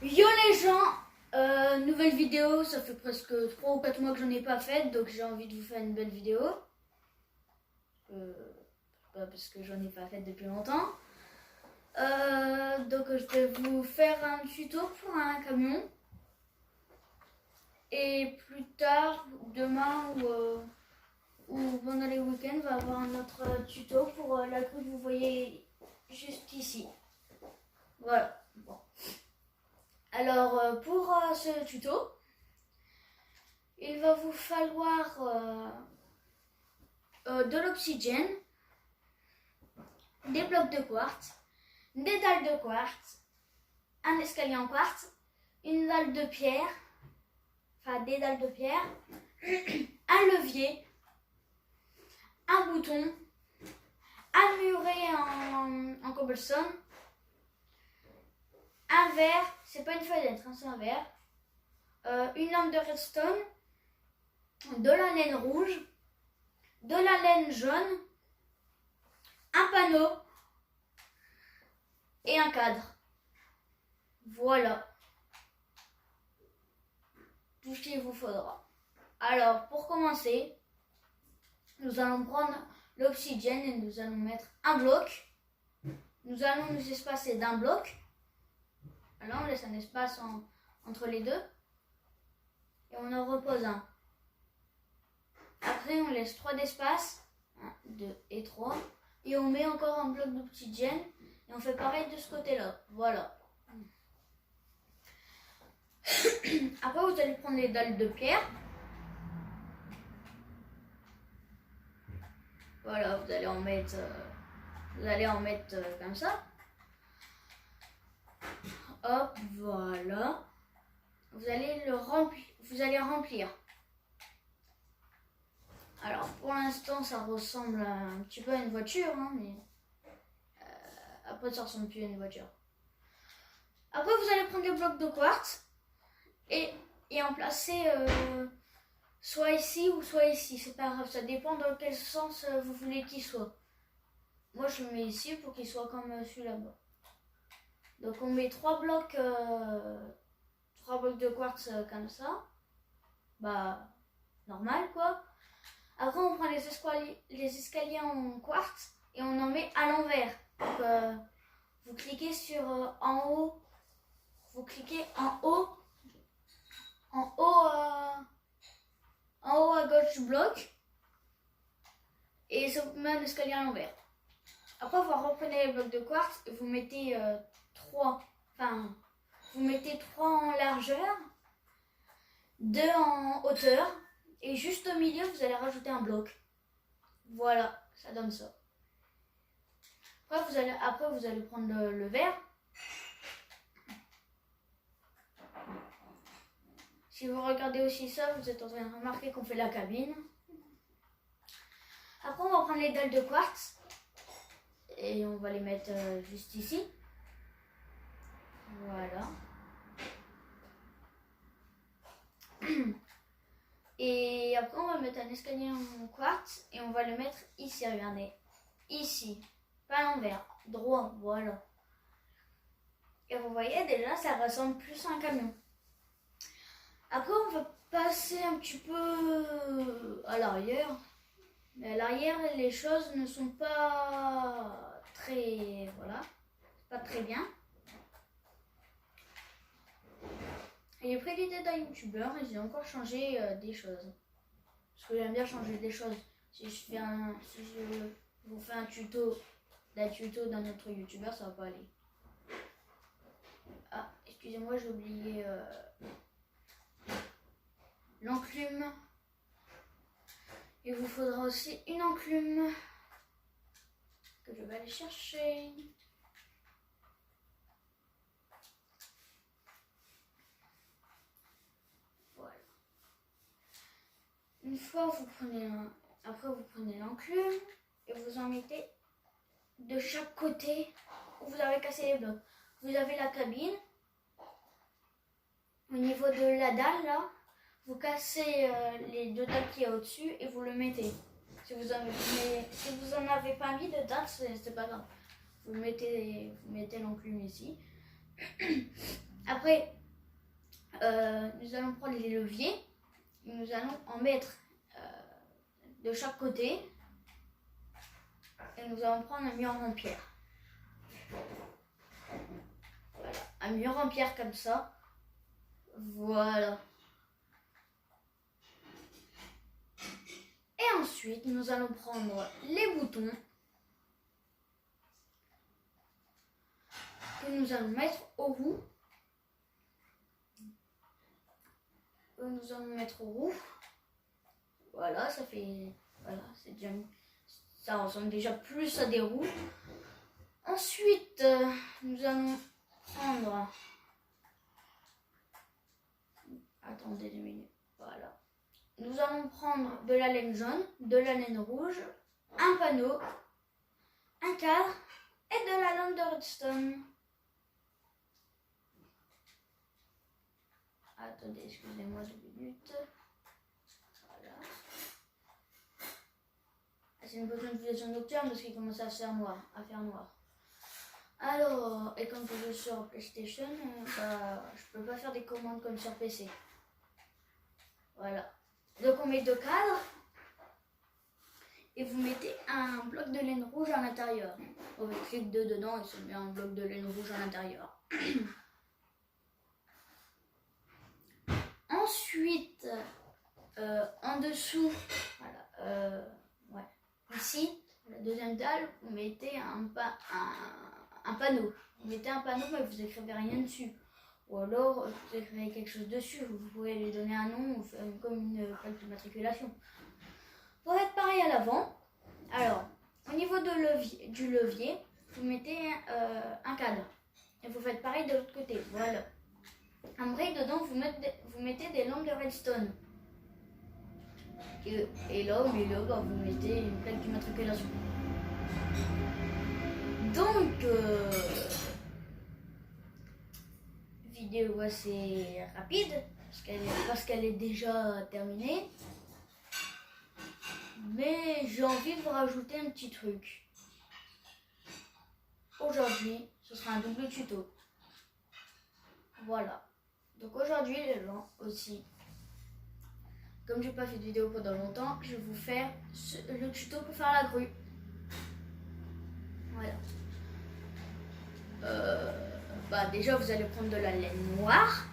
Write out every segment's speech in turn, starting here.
Yo les gens, nouvelle vidéo, ça fait presque 3 ou 4 mois que j'en ai pas fait, donc j'ai envie de vous faire une belle vidéo. Parce que j'en ai pas fait depuis longtemps. Donc je vais vous faire un tuto pour un camion. Et plus tard, demain ou pendant les week-ends, on va avoir un autre tuto pour la grue que vous voyez juste ici. Voilà. Bon. Alors pour ce tuto, il va vous falloir de l'oxygène, des blocs de quartz, des dalles de quartz, un escalier en quartz, une dalle de pierre, enfin des dalles de pierre, un levier, un bouton, un muret en cobblestone, un verre, c'est pas une fenêtre, hein, c'est un verre, une lampe de redstone, de la laine rouge, de la laine jaune, un panneau et un cadre. Voilà tout ce qu'il vous faudra. Alors pour commencer, nous allons prendre l'oxygène et nous allons mettre un bloc. Nous allons nous espacer d'un bloc. Alors on laisse un espace entre les deux et on en repose un. Après on laisse 3 d'espace, 1, 2 et 3, et on met encore un bloc d'oxygène et on fait pareil de ce côté-là. Voilà. Après vous allez prendre les dalles de pierre. Voilà, vous allez en mettre comme ça. Hop, voilà. Vous allez remplir. Alors pour l'instant ça ressemble un petit peu à une voiture, hein, mais après ça ressemble plus à une voiture. Après vous allez prendre des blocs de quartz et en placer soit ici ou soit ici, c'est pas grave, ça dépend dans quel sens vous voulez qu'il soit. Moi je le mets ici pour qu'il soit comme celui-là-bas. Donc on met 3 blocs de quartz comme ça, bah normal quoi. Après on prend les escaliers en quartz et on en met à l'envers. Donc vous cliquez sur en haut, vous cliquez en haut à gauche du bloc et ça vous met un escalier à l'envers. Après vous reprenez les blocs de quartz et vous mettez 3 en largeur, 2 en hauteur et juste au milieu vous allez rajouter un bloc. Voilà, ça donne ça. Après vous allez prendre le verre. Si vous regardez aussi ça, vous êtes en train de remarquer qu'on fait la cabine. Après on va prendre les dalles de quartz et on va les mettre juste ici. Voilà. Et après on va mettre un escalier en quartz et on va le mettre ici, regardez. Ici, pas à l'envers, droit, voilà. Et vous voyez déjà ça ressemble plus à un camion. Après on va passer un petit peu à l'arrière. Mais à l'arrière les choses ne sont pas très, voilà, pas très bien. Et j'ai pris l'idée d'un youtubeur et j'ai encore changé des choses. Parce que j'aime bien changer des choses. Si je vous fais un tuto d'un autre youtubeur, ça va pas aller. Ah, excusez-moi, j'ai oublié l'enclume. Il vous faudra aussi une enclume que je vais aller chercher. Voilà. Une fois vous prenez l'enclume et vous en mettez de chaque côté où vous avez cassé les blocs. Vous avez la cabine. Au niveau de la dalle là, vous cassez les 2 dalles qu'il y a au-dessus et vous le mettez. Si vous en avez pas mis de dalle, c'est pas grave. Vous mettez l'enclume ici. Après, nous allons prendre les leviers. Et nous allons en mettre de chaque côté. Et nous allons prendre un mur en pierre. Voilà, un mur en pierre comme ça. Voilà. Et ensuite, nous allons prendre les boutons que nous allons mettre au roux. Nous allons mettre au roux. Voilà, ça fait... Voilà, c'est déjà... Ça ressemble déjà plus à des roues. Ensuite, nous allons prendre... Attendez 2 minutes. Voilà. Nous allons prendre de la laine jaune, de la laine rouge, un panneau, un cadre et de la lame de redstone. Attendez, excusez-moi 2 minutes. Voilà. C'est une bonne utilisation nocturne parce qu'il commence à faire noir. Alors, et comme je joue sur PlayStation, je peux pas faire des commandes comme sur PC. Voilà. Donc on met 2 cadres et vous mettez un bloc de laine rouge à l'intérieur. On clique dedans et ça met un bloc de laine rouge à l'intérieur. Ensuite, en dessous, voilà, ici, la deuxième dalle, vous mettez un panneau. Vous mettez un panneau mais vous n'écrivez rien dessus. Ou alors, vous écrivez quelque chose dessus. Vous pouvez lui donner un nom ou faire comme une plaque de matriculation. Vous faites pareil à l'avant. Alors, au niveau du levier, vous mettez un cadre. Et vous faites pareil de l'autre côté. Voilà. Après, dedans, vous mettez des lampes de redstone. Et là, au milieu, vous mettez une plaque d'immatriculation. Donc, vidéo assez rapide, parce qu'elle est déjà terminée. Mais j'ai envie de vous rajouter un petit truc. Aujourd'hui, ce sera un double tuto. Voilà. Donc aujourd'hui, les gens aussi, comme j'ai pas fait de vidéo pendant longtemps, je vais vous faire le tuto pour faire la grue. Voilà. Déjà, vous allez prendre de la laine noire.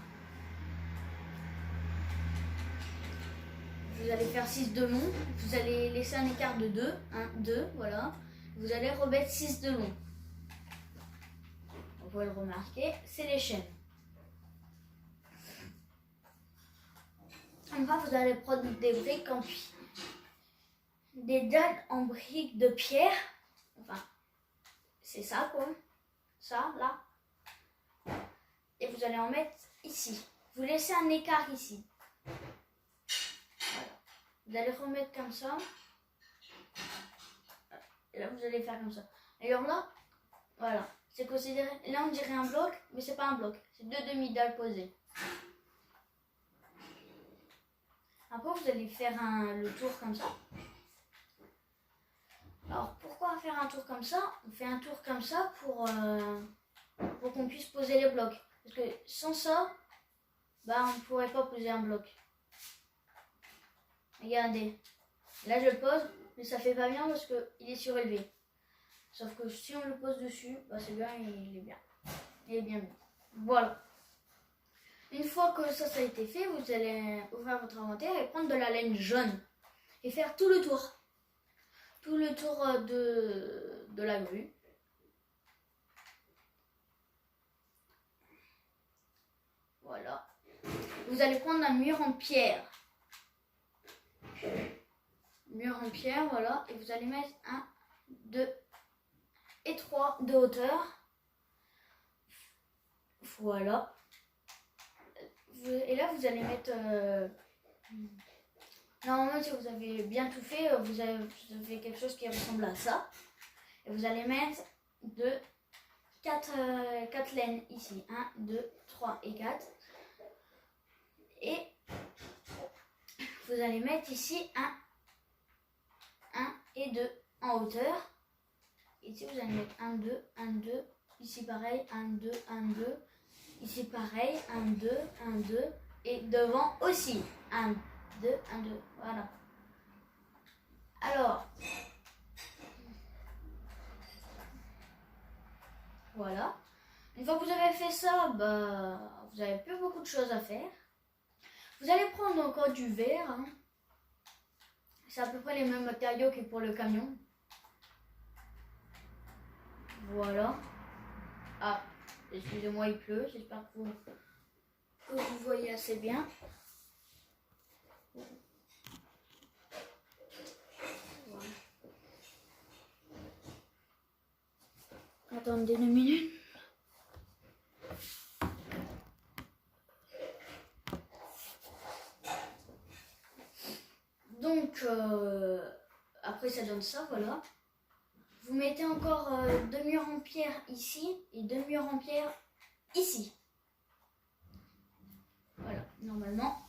Vous allez faire 6 de long. Vous allez laisser un écart de 2. 1, 2, voilà. Vous allez remettre 6 de long. Vous pouvez le remarquer, c'est les chaînes. Après, vous allez prendre des briques en des dalles en briques de pierre. Enfin, c'est ça quoi. Ça, là. Et vous allez en mettre ici. Vous laissez un écart ici. Voilà. Vous allez remettre comme ça. Et là, vous allez faire comme ça. Et alors là, voilà. C'est considéré. Là, on dirait un bloc, mais c'est pas un bloc. C'est 2 demi-dalles posées. Après, vous allez faire le tour comme ça. Alors, pourquoi faire un tour comme ça? On fait un tour comme ça pour qu'on puisse poser les blocs. Parce que sans ça, on ne pourrait pas poser un bloc. Regardez. Là, je le pose, mais ça fait pas bien parce qu'il est surélevé. Sauf que si on le pose dessus, c'est bien, il est bien. Il est bien mis. Voilà. Une fois que ça a été fait, vous allez ouvrir votre inventaire et prendre de la laine jaune. Et faire tout le tour. Tout le tour de la grue. Voilà. Vous allez prendre un mur en pierre. Mur en pierre, voilà. Et vous allez mettre 1, 2 et 3 de hauteur. Voilà. Et là, vous allez mettre... Normalement, si vous avez bien tout fait, vous avez quelque chose qui ressemble à ça. Et vous allez mettre 4 laines ici. 1, 2, 3 et 4. Et vous allez mettre ici 1 et 2 en hauteur. Ici, vous allez mettre 1, 2, 1, 2. Ici, pareil, 1, 2, 1, 2. Ici pareil, 1, 2, 1, 2. Et devant aussi, 1, 2, 1, 2. Voilà. Alors, voilà. Une fois que vous avez fait ça, vous n'avez plus beaucoup de choses à faire. Vous allez prendre encore du verre. Hein. C'est à peu près les mêmes matériaux que pour le camion. Voilà. Ah, excusez-moi, il pleut. J'espère que vous voyez assez bien. Voilà. Attendez 2 minutes. Donc, après ça donne ça, voilà. Vous mettez encore 2 murs en pierre ici et 2 murs en pierre ici. Voilà, normalement,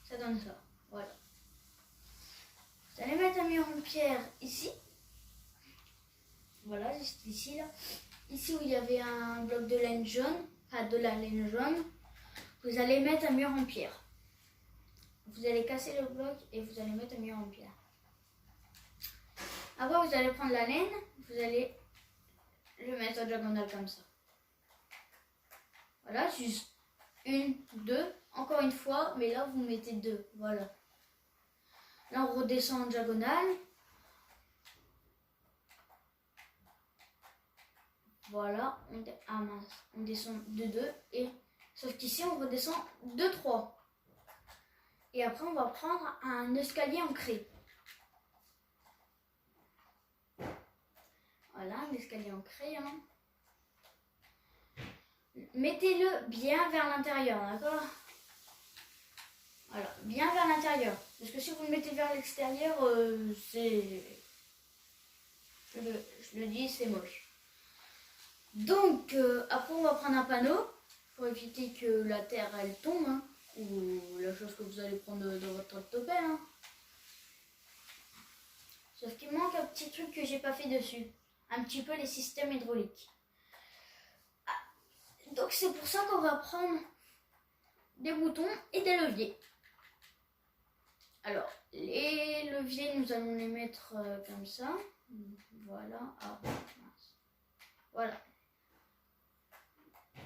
ça donne ça. Voilà. Vous allez mettre un mur en pierre ici. Voilà, juste ici, là. Ici où il y avait un bloc de laine jaune, enfin de la laine jaune, vous allez mettre un mur en pierre. Vous allez casser le bloc et vous allez mettre un mur en pierre. Après, vous allez prendre la laine, vous allez le mettre en diagonale comme ça. Voilà, juste 1, 2, encore une fois, mais là vous mettez 2, voilà. Là on redescend en diagonale. Voilà, on descend de 2, et sauf qu'ici on redescend de 3. Et après on va prendre un escalier en craie. Voilà, un escalier en craie. Hein. Mettez-le bien vers l'intérieur, d'accord? Voilà, bien vers l'intérieur. Parce que si vous le mettez vers l'extérieur, c'est... Je le dis, c'est moche. Donc, après on va prendre un panneau pour éviter que la terre elle tombe, hein, ou la chose que vous allez prendre dans votre tractopelle. Hein. Sauf qu'il manque un petit truc que j'ai pas fait dessus, un petit peu les systèmes hydrauliques. Ah, donc c'est pour ça qu'on va prendre des boutons et des leviers. Alors, les leviers, nous allons les mettre comme ça. Voilà. Ah, mince. Voilà.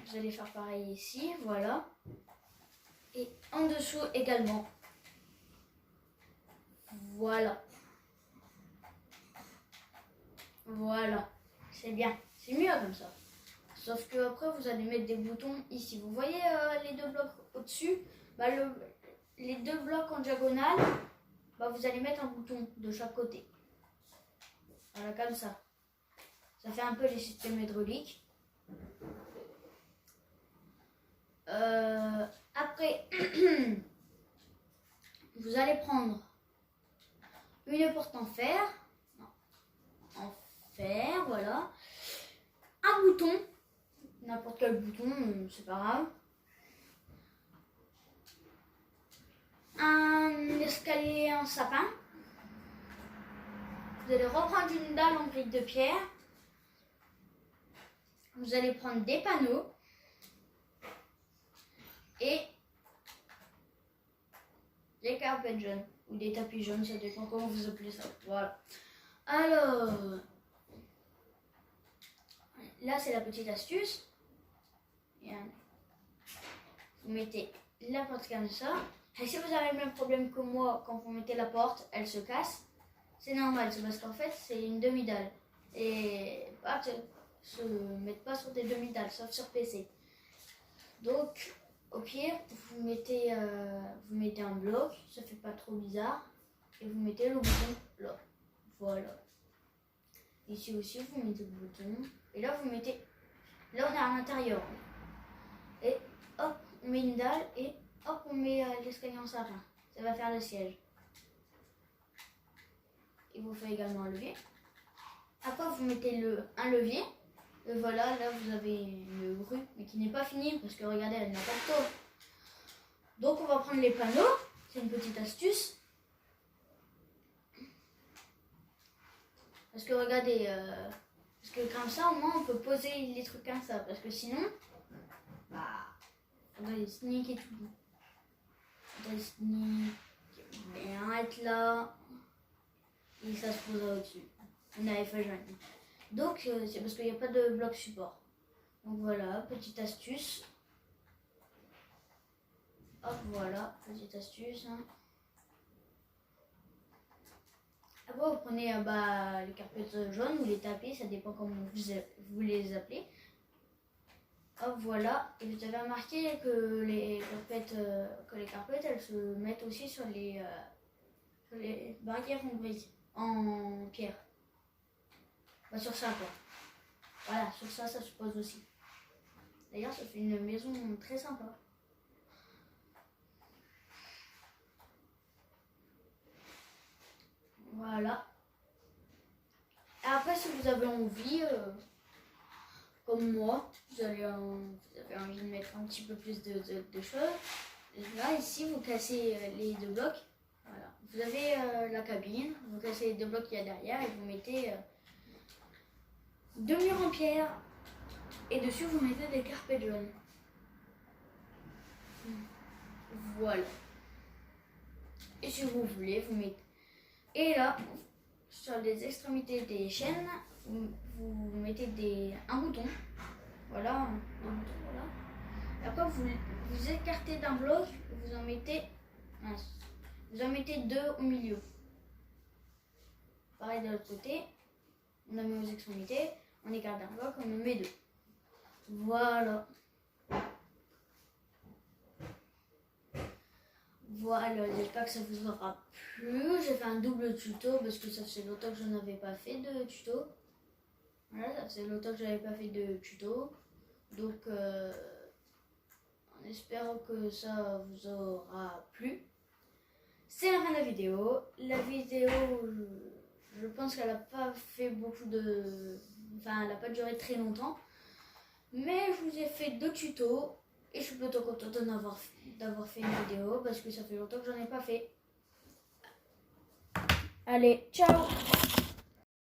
Vous allez faire pareil ici, voilà. Et en dessous également. Voilà. Voilà. C'est bien. C'est mieux comme ça. Sauf que après vous allez mettre des boutons ici. Vous voyez les 2 blocs au-dessus, les 2 blocs en diagonale, vous allez mettre un bouton de chaque côté. Voilà, comme ça. Ça fait un peu les systèmes hydrauliques. Après, vous allez prendre une porte en fer. Non, en fer, voilà. Un bouton. N'importe quel bouton, c'est pas grave. Un escalier en sapin. Vous allez reprendre une dalle en brique de pierre. Vous allez prendre des panneaux. Et des carpets jaunes. Ou des tapis jaunes, ça dépend comment vous appelez ça. Voilà. Alors, là c'est la petite astuce. Vous mettez la porte comme ça. Et si vous avez le même problème que moi, quand vous mettez la porte, elle se casse. C'est normal, c'est parce qu'en fait c'est une demi-dalle. Et se mettent pas sur des demi-dalles, sauf sur PC. Donc, au pire, vous mettez un bloc, ça fait pas trop bizarre. Et vous mettez le bouton là. Voilà. Ici aussi, vous mettez le bouton. Et là, vous mettez... Là, on est à l'intérieur. Et hop, on met une dalle et hop, on met l'escalier en sapin. Ça va faire le siège. Il vous fait également un levier. Après, vous mettez un levier. Et voilà, là, vous avez une grue, mais qui n'est pas finie parce que regardez, elle n'a pas de taux. Donc, on va prendre les panneaux. C'est une petite astuce. Parce que regardez, parce que comme ça, au moins, on peut poser les trucs comme ça. Parce que sinon, Faudrait sneak et tout. Faudrait sneak, bien être là. Et ça se posera au-dessus. On avait fait jamais. Donc c'est parce qu'il n'y a pas de bloc support. Donc voilà, petite astuce. Hop, voilà, petite astuce. Hein. Après, vous prenez les carpettes jaunes ou les tapis, ça dépend comment vous les appelez. Hop, voilà. Et vous avez remarqué que les carpettes, elles se mettent aussi sur les barrières en briques, en pierre. Bah, sur ça, quoi. Voilà, sur ça, ça se pose aussi. D'ailleurs, ça fait une maison très sympa. Voilà. Et après, si vous avez envie, comme moi, vous avez envie de mettre un petit peu plus de choses. Là, ici, vous cassez les deux blocs. Voilà. Vous avez la cabine, vous cassez les deux blocs qu'il y a derrière et vous mettez deux murs en pierre. Et dessus, vous mettez des carpettes jaunes. Voilà. Et si vous voulez, vous mettez... Et là, sur les extrémités des chaînes, vous mettez un bouton. Voilà, un bouton, voilà. Et après, vous écartez d'un bloc, vous en mettez deux au milieu. Pareil de l'autre côté, on en met aux extrémités, on écarte d'un bloc, on en met deux. Voilà. Voilà, j'espère que ça vous aura plu. J'ai fait un double tuto parce que ça faisait longtemps que je n'avais pas fait de tuto. Voilà, ça faisait longtemps que je n'avais pas fait de tuto. Donc, en espérant que ça vous aura plu. C'est la fin de la vidéo. La vidéo, je pense qu'elle n'a pas fait beaucoup de... Enfin, elle n'a pas duré très longtemps. Mais je vous ai fait deux tutos. Et je suis plutôt contente d'avoir fait une vidéo parce que ça fait longtemps que j'en ai pas fait. Allez, ciao!